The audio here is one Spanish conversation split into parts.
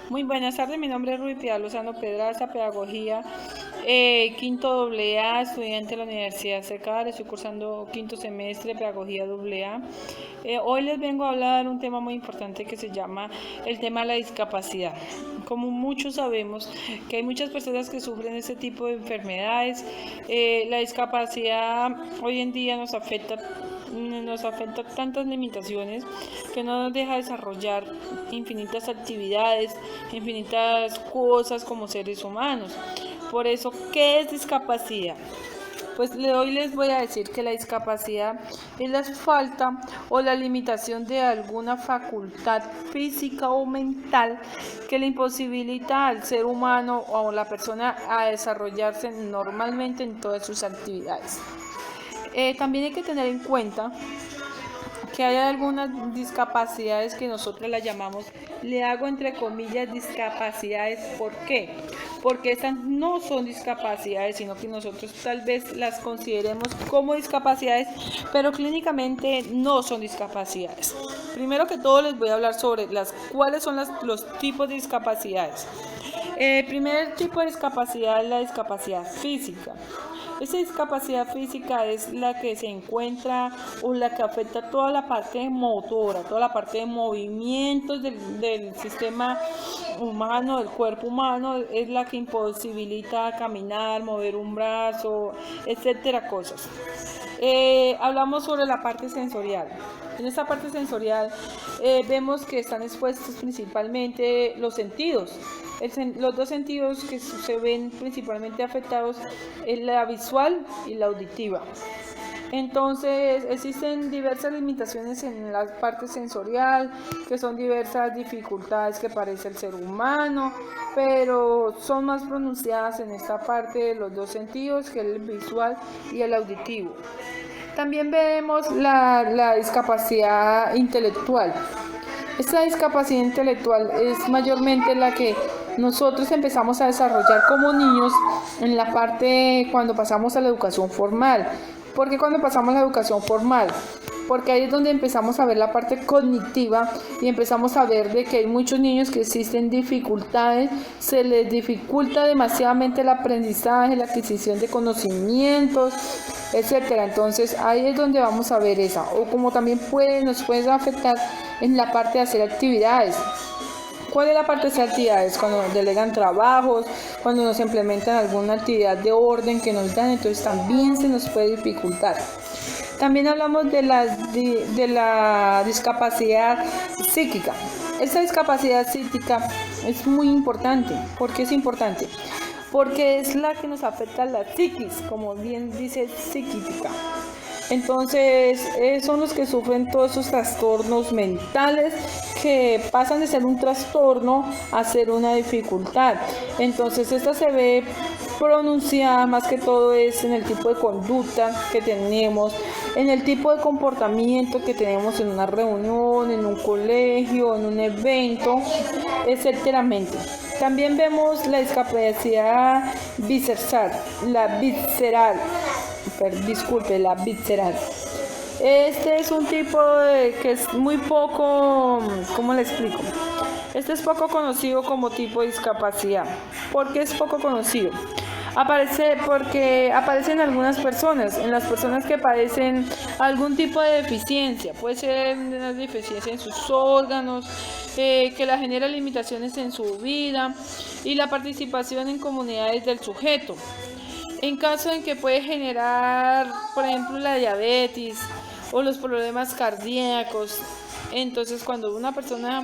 Muy buenas tardes, mi nombre es Ruy Piedad Lozano Pedraza, Pedagogía, quinto AA, estudiante de la Universidad CECAR, estoy cursando quinto semestre de Pedagogía AA. Hoy les vengo a hablar un tema muy importante que se llama el tema de la discapacidad. Como muchos sabemos que hay muchas personas que sufren este tipo de enfermedades, la discapacidad hoy en día nos afecta tantas limitaciones que no nos deja desarrollar infinitas actividades, infinitas cosas como seres humanos. Por eso, ¿qué es discapacidad? Pues hoy les voy a decir que la discapacidad es la falta o la limitación de alguna facultad física o mental que le imposibilita al ser humano o a la persona a desarrollarse normalmente en todas sus actividades. También hay que tener en cuenta que hay algunas discapacidades que nosotros las llamamos, le hago entre comillas, discapacidades. ¿Por qué? Porque estas no son discapacidades, sino que nosotros tal vez las consideremos como discapacidades, pero clínicamente no son discapacidades. Primero que todo les voy a hablar sobre cuáles son los tipos de discapacidades. El primer tipo de discapacidad es la discapacidad física. Esa discapacidad física es la que se encuentra o la que afecta toda la parte motora, toda la parte de movimientos del sistema humano, del cuerpo humano, es la que imposibilita caminar, mover un brazo, etcétera, cosas. Hablamos sobre la parte sensorial. En esta parte sensorial vemos que están expuestos principalmente los sentidos. Los dos sentidos que se ven principalmente afectados es la visual y la auditiva. Entonces existen diversas limitaciones en la parte sensorial, que son diversas dificultades que padece el ser humano, pero son más pronunciadas en esta parte de los dos sentidos, que es el visual y el auditivo. También vemos la discapacidad intelectual. Esta discapacidad intelectual es mayormente la que nosotros empezamos a desarrollar como niños en la parte cuando pasamos a la educación formal. ¿Por qué cuando pasamos a la educación formal? Porque ahí es donde empezamos a ver la parte cognitiva y empezamos a ver de que hay muchos niños que existen dificultades, se les dificulta demasiadamente el aprendizaje, la adquisición de conocimientos, etcétera. Entonces ahí es donde vamos a ver esa, o como también nos puede afectar en la parte de hacer actividades. ¿Cuál es la parte de hacer actividades? Cuando nos delegan trabajos, cuando nos implementan alguna actividad de orden que nos dan, entonces también se nos puede dificultar. También hablamos de la discapacidad psíquica. Esta discapacidad psíquica es muy importante. ¿Por qué es importante? Porque es la que nos afecta a la psiquis, como bien dice psíquica. Entonces son los que sufren todos esos trastornos mentales que pasan de ser un trastorno a ser una dificultad. Entonces esta se ve pronunciada más que todo es en el tipo de conducta que tenemos, en el tipo de comportamiento que tenemos en una reunión, en un colegio, en un evento, etcétera. También vemos la discapacidad visceral, la visceral. Este es un tipo que es muy poco, ¿cómo le explico? Este es poco conocido como tipo de discapacidad. ¿Por qué es poco conocido? Porque aparece en algunas personas, en las personas que padecen algún tipo de deficiencia, puede ser una deficiencia en sus órganos, que la genera limitaciones en su vida y la participación en comunidades del sujeto. En caso en que puede generar, por ejemplo, la diabetes o los problemas cardíacos. Entonces, cuando una persona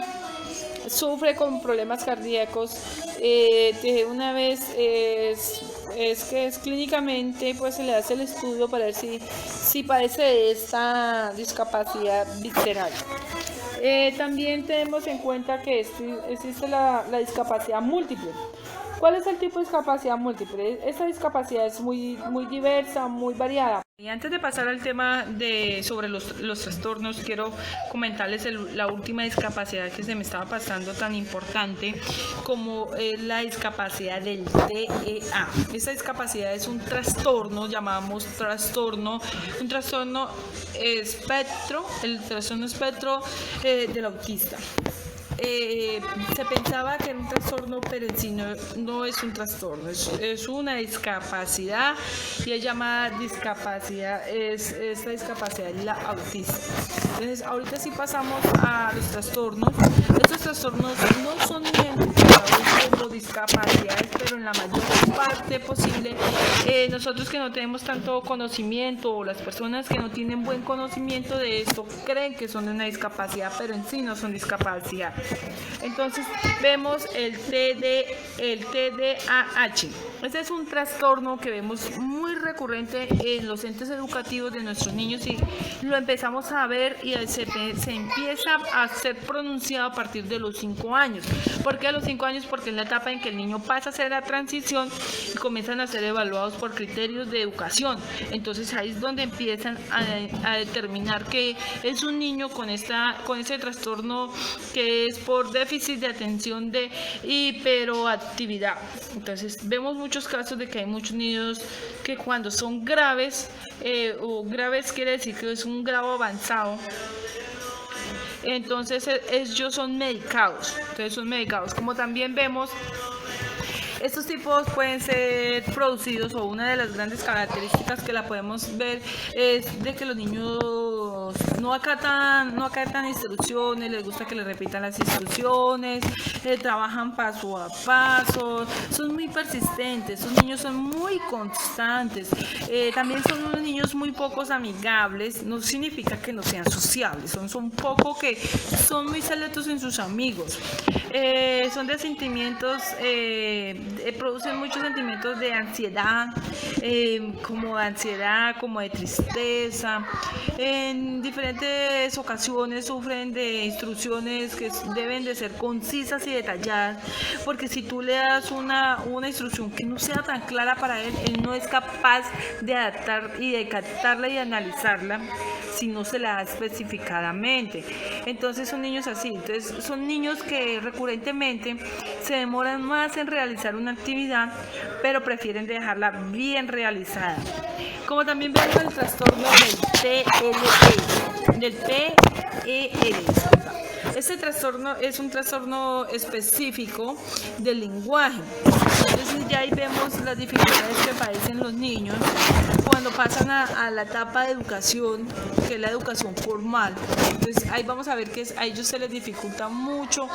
sufre con problemas cardíacos, de una vez es clínicamente, pues se le hace el estudio para ver si padece de esta discapacidad visceral. También tenemos en cuenta que existe la discapacidad múltiple. ¿Cuál es el tipo de discapacidad múltiple? Esta discapacidad es muy diversa, muy variada. Y antes de pasar al tema sobre los trastornos, quiero comentarles la última discapacidad que se me estaba pasando tan importante como la discapacidad del TEA. Esta discapacidad es un trastorno, llamamos un trastorno espectro, el trastorno espectro del autista. Se pensaba que era un trastorno, pero en sí no es un trastorno, es una discapacidad y es llamada discapacidad, esta discapacidad es la autismo. Entonces, ahorita sí pasamos a los trastornos. Estos trastornos no son identificados como discapacidades, pero en la mayor parte posible, nosotros que no tenemos tanto conocimiento o las personas que no tienen buen conocimiento de esto creen que son una discapacidad, pero en sí no son discapacidad. Entonces vemos el TDAH. Este es un trastorno que vemos muy recurrente en los entes educativos de nuestros niños y lo empezamos a ver y se empieza a ser pronunciado a partir de los 5 años. ¿Por qué a los 5 años? Porque es la etapa en que el niño pasa a hacer la transición y comienzan a ser evaluados por criterios de educación. Entonces ahí es donde empiezan a determinar que es un niño con ese trastorno que es por déficit de atención de hiperactividad. Entonces vemos muchos casos de que hay muchos niños que cuando son graves, o graves quiere decir que es un grado avanzado, entonces ellos son medicados. Como también vemos, estos tipos pueden ser producidos, o una de las grandes características que la podemos ver es de que los niños no acatan instrucciones, les gusta que les repitan las instrucciones, trabajan paso a paso, son muy persistentes, sus niños son muy constantes, también son unos niños muy pocos amigables. No significa que no sean sociables, son poco que son muy selectos en sus amigos, son de sentimientos, producen muchos sentimientos de ansiedad, como de tristeza. En diferentes ocasiones sufren de instrucciones que deben de ser concisas y detalladas, porque si tú le das una instrucción que no sea tan clara para él no es capaz de adaptar y de captarla y analizarla si no se la da especificadamente. Entonces son niños así. Entonces son niños que recurrentemente se demoran más en realizar una actividad, pero prefieren dejarla bien realizada. Como también vemos el trastorno del TEL. Este trastorno es un trastorno específico del lenguaje. Entonces ya ahí vemos las dificultades que padecen los niños cuando pasan a la etapa de educación, que es la educación formal. Entonces ahí vamos a ver que a ellos se les dificulta mucho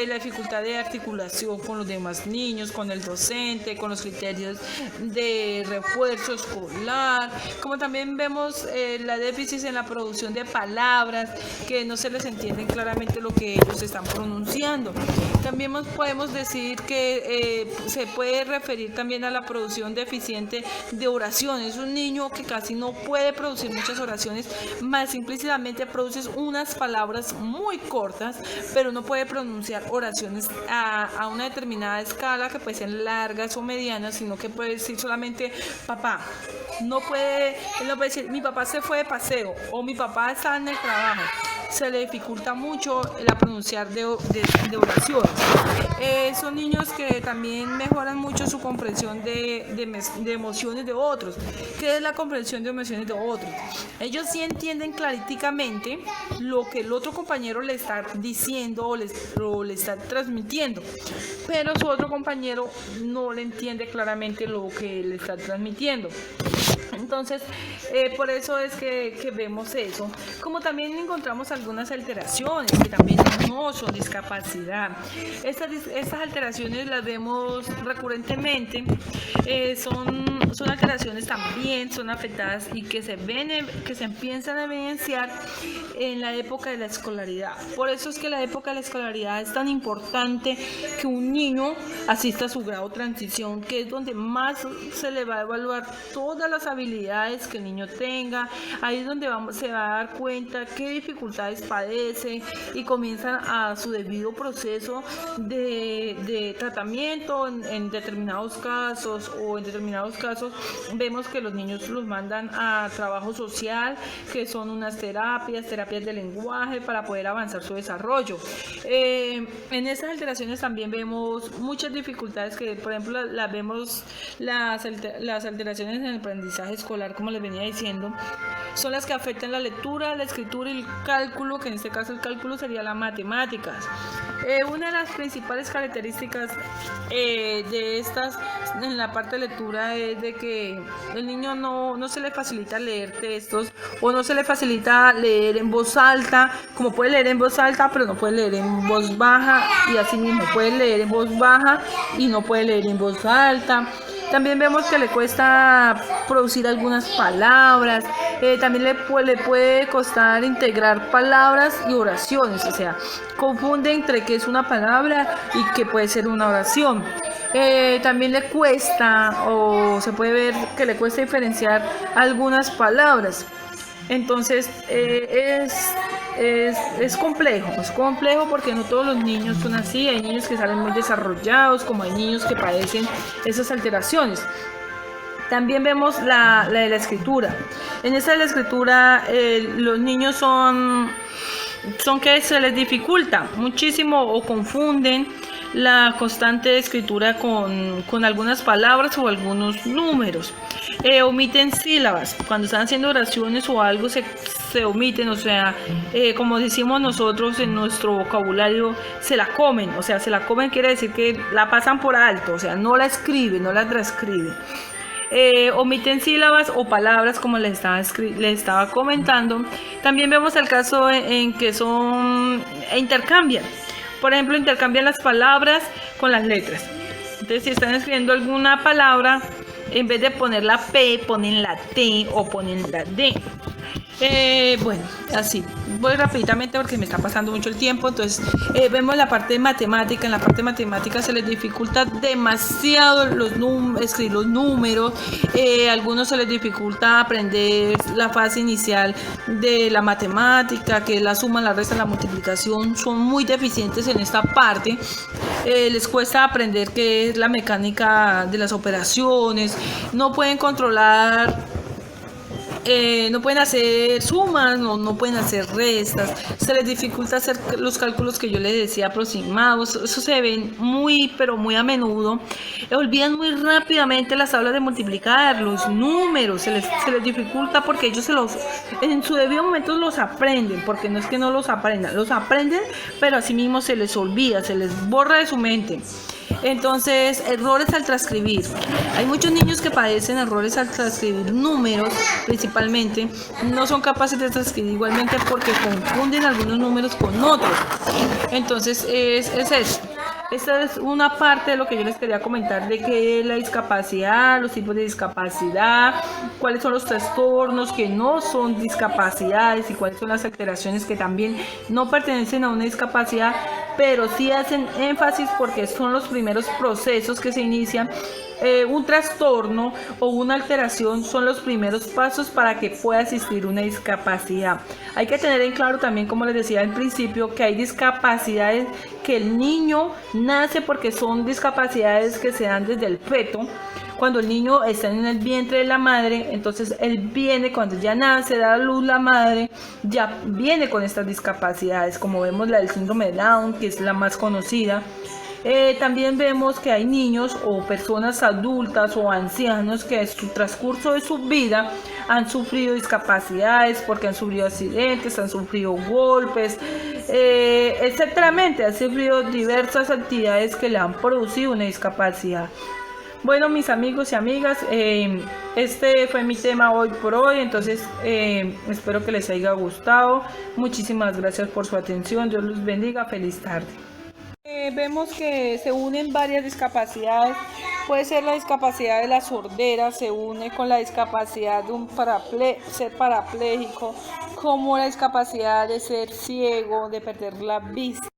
la dificultad de articulación con los demás niños, con el docente, con los criterios de refuerzo escolar. Como también vemos la déficit en la producción de palabras, que no se les entiende claramente lo que ellos están pronunciando. También podemos decir que se puede referir también a la producción deficiente de oraciones. Un niño que casi no puede producir muchas oraciones, más implícitamente produce unas palabras muy cortas, pero no puede pronunciar oraciones a una determinada escala, que pueden ser largas o medianas, sino que puede decir solamente papá. Él no puede decir mi papá se fue de paseo o mi papá está en el trabajo. Se le dificulta mucho la pronunciar de oraciones. Son niños que también mejoran mucho su comprensión de emociones de otros. ¿Qué es la comprensión de emociones de otros? Ellos sí entienden claríticamente lo que el otro compañero le está diciendo o le está transmitiendo, pero su otro compañero no le entiende claramente lo que le está transmitiendo. Entonces, por eso es que vemos eso. Como también encontramos algunas alteraciones que también no son discapacidad. Estas alteraciones las vemos recurrentemente, son alteraciones también, son afectadas y que se empiezan a evidenciar en la época de la escolaridad. Por eso es que la época de la escolaridad es tan importante, que un niño asista a su grado de transición, que es donde más se le va a evaluar todas las habilidades que el niño tenga. Ahí es donde se va a dar cuenta qué dificultades padece y comienzan a su debido proceso de tratamiento en determinados casos, o en determinados casos vemos que los niños los mandan a trabajo social, que son unas terapias de lenguaje para poder avanzar su desarrollo. En esas alteraciones también vemos muchas dificultades que, por ejemplo, vemos las alteraciones en el aprendizaje escolar, como les venía diciendo, son las que afectan la lectura, la escritura y el cálculo, que en este caso el cálculo sería las matemáticas. Una de las principales características de estas en la parte de lectura es de que el niño no se le facilita leer textos o no se le facilita leer en voz alta, como puede leer en voz alta pero no puede leer en voz baja, y así mismo puede leer en voz baja y no puede leer en voz alta. También vemos que le cuesta producir algunas palabras, también le puede costar integrar palabras y oraciones, o sea, confunde entre qué es una palabra y qué puede ser una oración. También le cuesta, o se puede ver que le cuesta diferenciar algunas palabras. Entonces es complejo porque no todos los niños son así. Hay niños que salen muy desarrollados, como hay niños que padecen esas alteraciones. También vemos la de la escritura. En esta de la escritura los niños son que se les dificulta muchísimo o confunden la constante escritura con algunas palabras o algunos números. Omiten sílabas. Cuando están haciendo oraciones o algo se omiten, o sea, como decimos nosotros en nuestro vocabulario, se la comen. O sea, se la comen quiere decir que la pasan por alto, o sea, no la escriben, no la transcriben. Omiten sílabas o palabras, como les estaba comentando. También vemos el caso en que intercambian. Por ejemplo, intercambian las palabras con las letras. Entonces, si están escribiendo alguna palabra, en vez de poner la P, ponen la T o ponen la D. Bueno, así. Voy rápidamente porque me está pasando mucho el tiempo. Entonces, vemos la parte de matemática. En la parte de matemática se les dificulta demasiado escribir los números. Algunos se les dificulta aprender la fase inicial de la matemática, que es la suma, la resta, la multiplicación. Son muy deficientes en esta parte. Les cuesta aprender qué es la mecánica de las operaciones. No pueden controlar. No pueden hacer sumas, no pueden hacer restas, se les dificulta hacer los cálculos que yo les decía aproximados. Eso se ven pero muy a menudo. Olvidan muy rápidamente las tablas de multiplicar, los números, se les dificulta porque ellos en su debido momento los aprenden, porque no es que no los aprendan, los aprenden, pero así mismo se les olvida, se les borra de su mente. Entonces, errores al transcribir. Hay muchos niños que padecen errores al transcribir números, principalmente. No son capaces de transcribir igualmente porque confunden algunos números con otros. Entonces, es eso. Esta es una parte de lo que yo les quería comentar de qué es la discapacidad, los tipos de discapacidad, cuáles son los trastornos que no son discapacidades y cuáles son las alteraciones que también no pertenecen a una discapacidad, pero sí hacen énfasis porque son los primeros procesos que se inician. Un trastorno o una alteración son los primeros pasos para que pueda existir una discapacidad. Hay que tener en claro también, como les decía al principio, que hay discapacidades que el niño nace porque son discapacidades que se dan desde el feto. Cuando el niño está en el vientre de la madre, entonces él viene, cuando ya nace, da a luz la madre, ya viene con estas discapacidades, como vemos la del síndrome de Down, que es la más conocida. También vemos que hay niños o personas adultas o ancianos que en su transcurso de su vida han sufrido discapacidades porque han sufrido accidentes, han sufrido golpes, etcétera. Han sufrido diversas actividades que le han producido una discapacidad. Bueno, mis amigos y amigas, este fue mi tema hoy por hoy, entonces espero que les haya gustado. Muchísimas gracias por su atención, Dios los bendiga, feliz tarde. Vemos que se unen varias discapacidades. Puede ser la discapacidad de la sordera, se une con la discapacidad de ser parapléjico, como la discapacidad de ser ciego, de perder la vista.